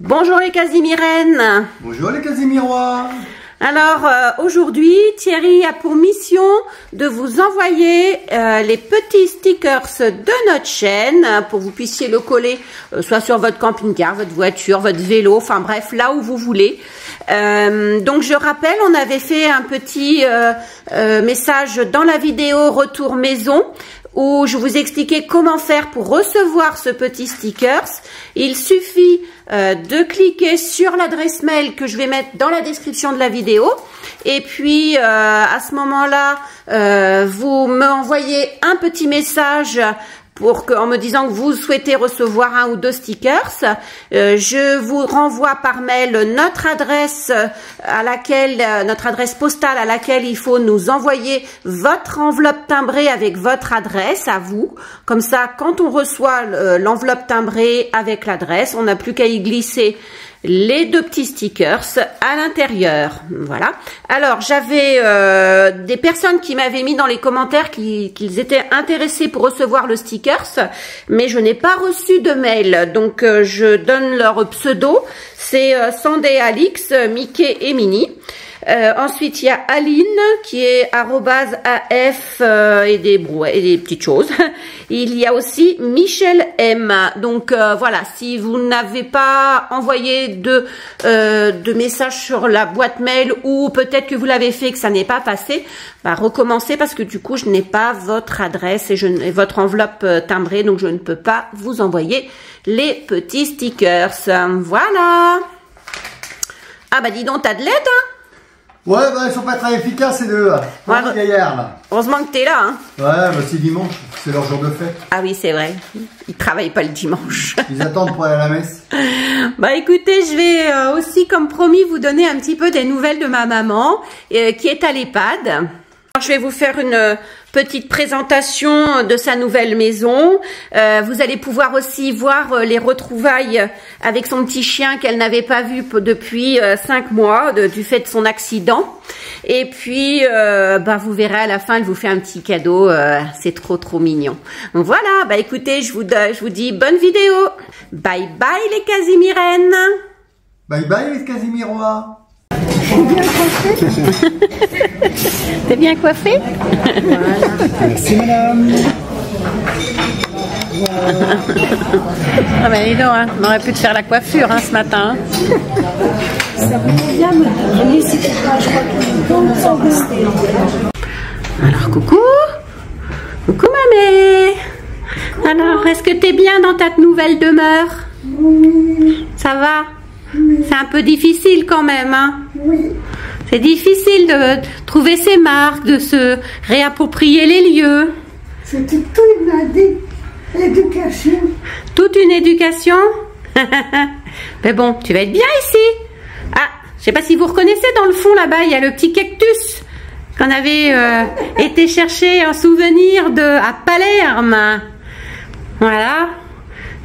Bonjour les Casimirennes. Bonjour les Casimirois. Alors aujourd'hui Thierry a pour mission de vous envoyer les petits stickers de notre chaîne pour que vous puissiez le coller soit sur votre camping-car, votre voiture, votre vélo, enfin bref là où vous voulez. Donc je rappelle, on avait fait un petit message dans la vidéo retour maison où je vous expliquais comment faire pour recevoir ce petit stickers. Il suffit de cliquer sur l'adresse mail que je vais mettre dans la description de la vidéo. Et puis à ce moment-là, vous me envoyez un petit message en me disant que vous souhaitez recevoir 1 ou 2 stickers. Je vous renvoie par mail notre adresse notre adresse postale à laquelle il faut nous envoyer votre enveloppe timbrée avec votre adresse à vous. Comme ça, quand on reçoit l'enveloppe timbrée avec l'adresse, on n'a plus qu'à y glisser les 2 petits stickers à l'intérieur. Voilà. Alors j'avais des personnes qui m'avaient mis dans les commentaires qu'ils étaient intéressés pour recevoir le stickers, mais je n'ai pas reçu de mail, donc je donne leur pseudo. C'est Sandé, Alix, Mickey et Minnie. Ensuite, il y a Aline qui est @af et des petites choses. Il y a aussi Michel M. Donc voilà, si vous n'avez pas envoyé de message sur la boîte mail ou peut-être que vous l'avez fait et que ça n'est pas passé, bah, recommencez parce que du coup, je n'ai pas votre adresse et votre enveloppe timbrée, donc je ne peux pas vous envoyer les petits stickers. Voilà. Ah bah dis donc, t'as de l'aide, hein? Ouais, bah ils sont pas très efficaces ces deux là. Ouais, gaillards là. Heureusement que t'es là, hein. Ouais, bah c'est dimanche, c'est leur jour de fête. Ah oui, c'est vrai. Ils travaillent pas le dimanche. Ils attendent pour aller à la messe. Bah écoutez, je vais aussi, comme promis, vous donner un petit peu des nouvelles de ma maman qui est à l'EHPAD. Alors, je vais vous faire une petite présentation de sa nouvelle maison. Vous allez pouvoir aussi voir les retrouvailles avec son petit chien qu'elle n'avait pas vu depuis 5 mois du fait de son accident. Et puis, bah, vous verrez à la fin, elle vous fait un petit cadeau. C'est trop mignon. Donc voilà, bah écoutez, je vous dis bonne vidéo. Bye bye les Casimirennes. Bye bye les Casimirois. T'es bien coiffé? Voilà. Merci madame. Ah ben dis donc, hein, on aurait pu te faire la coiffure hein, ce matin. Alors coucou. Coucou mamé. Alors est-ce que t'es bien dans ta nouvelle demeure? Ça va? C'est un peu difficile quand même, hein? Oui. C'est difficile de trouver ses marques, de se réapproprier les lieux. C'était toute une éducation. Toute une éducation? Mais bon, tu vas être bien ici. Ah, je sais pas si vous reconnaissez dans le fond là-bas, il y a le petit cactus qu'on avait été chercher en souvenir à Palerme. Voilà.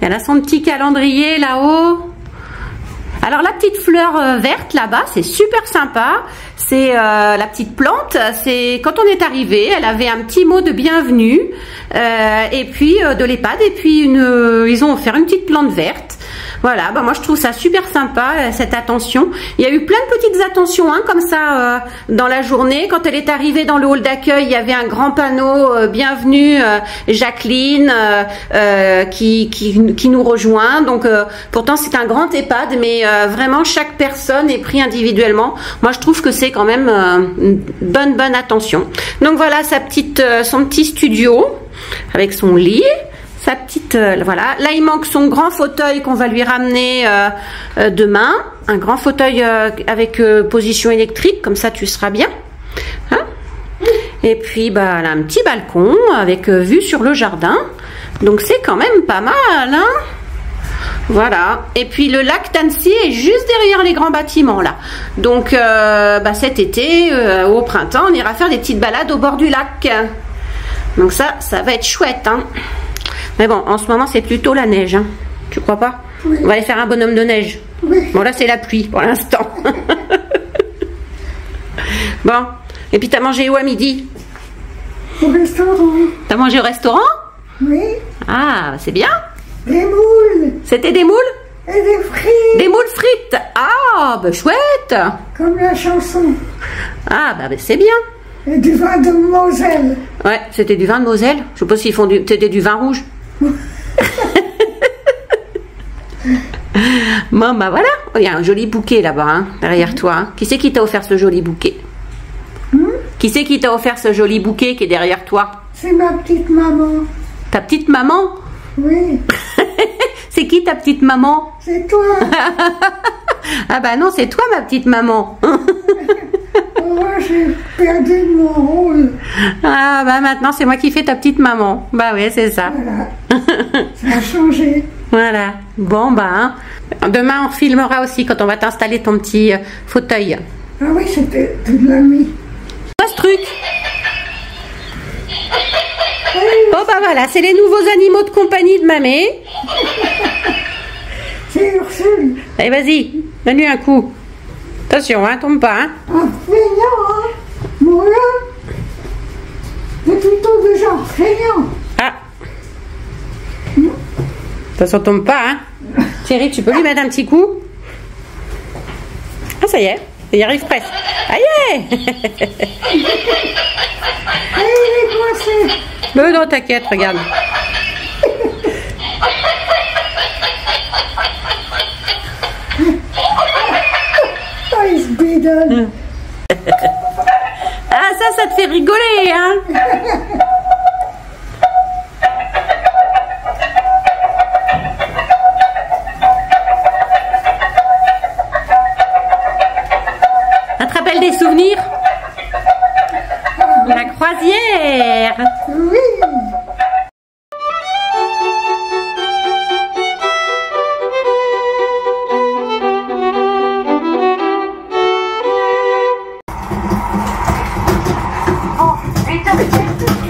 Elle a son petit calendrier là-haut. Alors la petite fleur verte là-bas, c'est super sympa. C'est la petite plante. C'est quand on est arrivé, elle avait un petit mot de bienvenue et puis de l'EHPAD et puis ils ont offert une petite plante verte. Voilà, bah moi je trouve ça super sympa cette attention. Il y a eu plein de petites attentions hein, comme ça dans la journée. Quand elle est arrivée dans le hall d'accueil, il y avait un grand panneau bienvenue Jacqueline qui nous rejoint. Donc pourtant c'est un grand EHPAD, mais vraiment chaque personne est prise individuellement. Moi je trouve que c'est quand même une bonne attention. Donc voilà son petit studio avec son lit. Sa petite, voilà. Là, il manque son grand fauteuil qu'on va lui ramener demain. Un grand fauteuil avec position électrique, comme ça tu seras bien. Hein? Et puis, bah, elle a un petit balcon avec vue sur le jardin. Donc, c'est quand même pas mal, hein? Voilà. Et puis, le lac d'Annecy est juste derrière les grands bâtiments, là. Donc, bah, cet été, au printemps, on ira faire des petites balades au bord du lac. Donc, ça va être chouette, hein? Mais bon, en ce moment, c'est plutôt la neige. Hein. Tu crois pas? Oui. On va aller faire un bonhomme de neige. Oui. Bon, là, c'est la pluie pour l'instant. Bon. Et puis, t'as mangé où à midi? Au restaurant. T'as mangé au restaurant? Oui. Ah, c'est bien. Des moules. C'était des moules? Et des frites. Des moules Oh, bah chouette. comme la chanson. Ah, bah c'est bien. Et du vin de Moselle. Ouais, c'était du vin de Moselle. Je sais pas s'ils font c'était du vin rouge. Bon, bah voilà. Il y a un joli bouquet là-bas, hein, derrière toi. Hein. Qui c'est qui t'a offert ce joli bouquet? Qui c'est qui t'a offert ce joli bouquet qui est derrière toi? C'est ma petite maman. Ta petite maman? Oui, C'est qui ta petite maman? c'est toi. Ah bah non, c'est toi ma petite maman. Moi, j'ai perdu mon rôle. Ah bah maintenant c'est moi qui fais ta petite maman. Bah ouais, c'est ça. Voilà. Ça a changé. Voilà. Bon bah hein. Demain on filmera aussi quand on va t'installer ton petit fauteuil. Ah oui, c'était de l'ami. Quoi ce truc? Oh bah voilà, c'est les nouveaux animaux de compagnie de mamé. C'est Ursule. Allez vas-y, donne-lui un coup. Attention, hein, tombe pas. Hein. Un feignant, hein. Moi, c'est plutôt du genre feignant. Ah. Attention, tombe pas. Hein. Thierry, tu peux lui mettre un petit coup? Ah ça y est, il y arrive presque. Aïe. Et il est coincé. Non, t'inquiète, regarde. Ah, il se bidonne. Ah ça te fait rigoler, hein. Ça te rappelle des souvenirs? La croisière. Oui.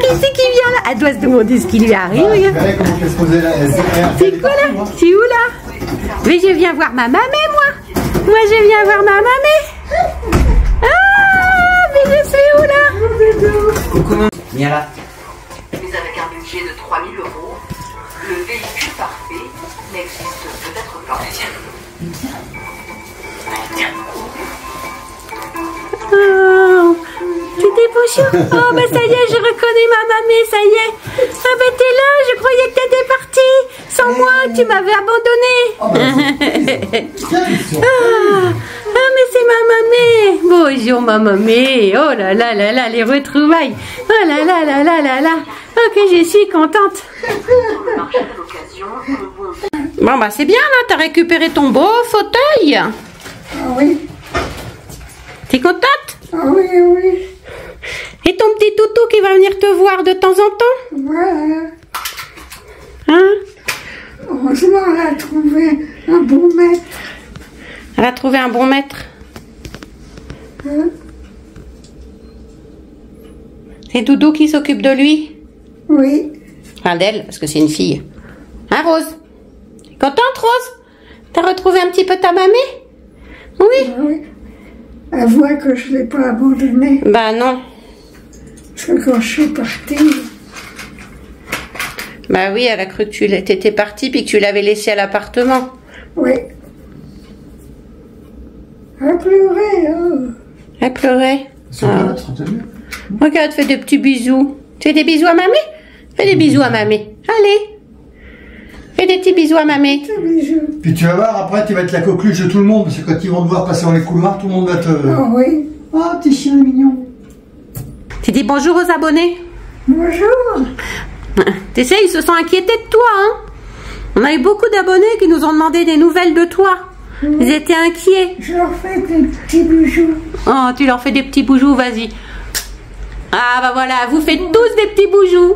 Qui c'est qui vient là? Elle doit se demander ce qui lui arrive. Regarde. Regardez comment elle se posait là. C'est quoi là? C'est où là? Mais je viens voir ma mamie, moi. Moi, je viens voir ma mamie. Ah, mais je suis où là? Viens là. Mais avec un budget de 3 000 €, le véhicule parfait n'existe peut-être pas. Oh, c'était bonjour. Oh, bah ça y est, je reconnais ma mamie, ça y est. Ah, bah t'es là, je croyais que t'étais partie. Sans moi, tu m'avais abandonné. Ah, mais c'est ma mamie. Bonjour, ma mamie. Oh là là là là, les retrouvailles. Oh là là là là là là. Oh, que je suis contente. Le marché de l'occasion, le bon Bon, bah c'est bien, là, t'as récupéré ton beau fauteuil. Ah oui. T'es contente? Ah oui, oui. Et ton petit toutou qui va venir te voir de temps en temps? Voilà. Hein? Heureusement, elle a trouvé un bon maître. Elle a trouvé un bon maître. Hein? C'est Doudou qui s'occupe de lui? Oui. Enfin, d'elle, parce que c'est une fille. Hein, Rose? T'es contente, Rose? T'as retrouvé un petit peu ta mamie? Oui? Ah oui. Elle voit que je ne l'ai pas abandonnée. Bah non. Parce que quand je suis partie, Bah oui, elle a cru que tu étais partie puis que tu l'avais laissée à l'appartement. oui. Elle pleurait, hein. Elle pleurait. Sur Ah. le entretenu. Regarde, fais des petits bisous. Tu fais des bisous à mamie? Fais des bisous à mamie. Allez. Fais des petits bisous à mamie. Des bisous. Puis tu vas voir, après tu vas être la coqueluche de tout le monde. Parce que quand ils vont te voir passer dans les couloirs, tout le monde va te... Ah oui. Ah, petit chien mignon. Tu dis bonjour aux abonnés. Bonjour. Tu sais, ils se sont inquiétés de toi, hein. On a eu beaucoup d'abonnés qui nous ont demandé des nouvelles de toi. Ils étaient inquiets. Je leur fais des petits bijoux. Oh, tu leur fais des petits boujous, vas-y. Ah bah voilà, vous faites tous des petits boujous.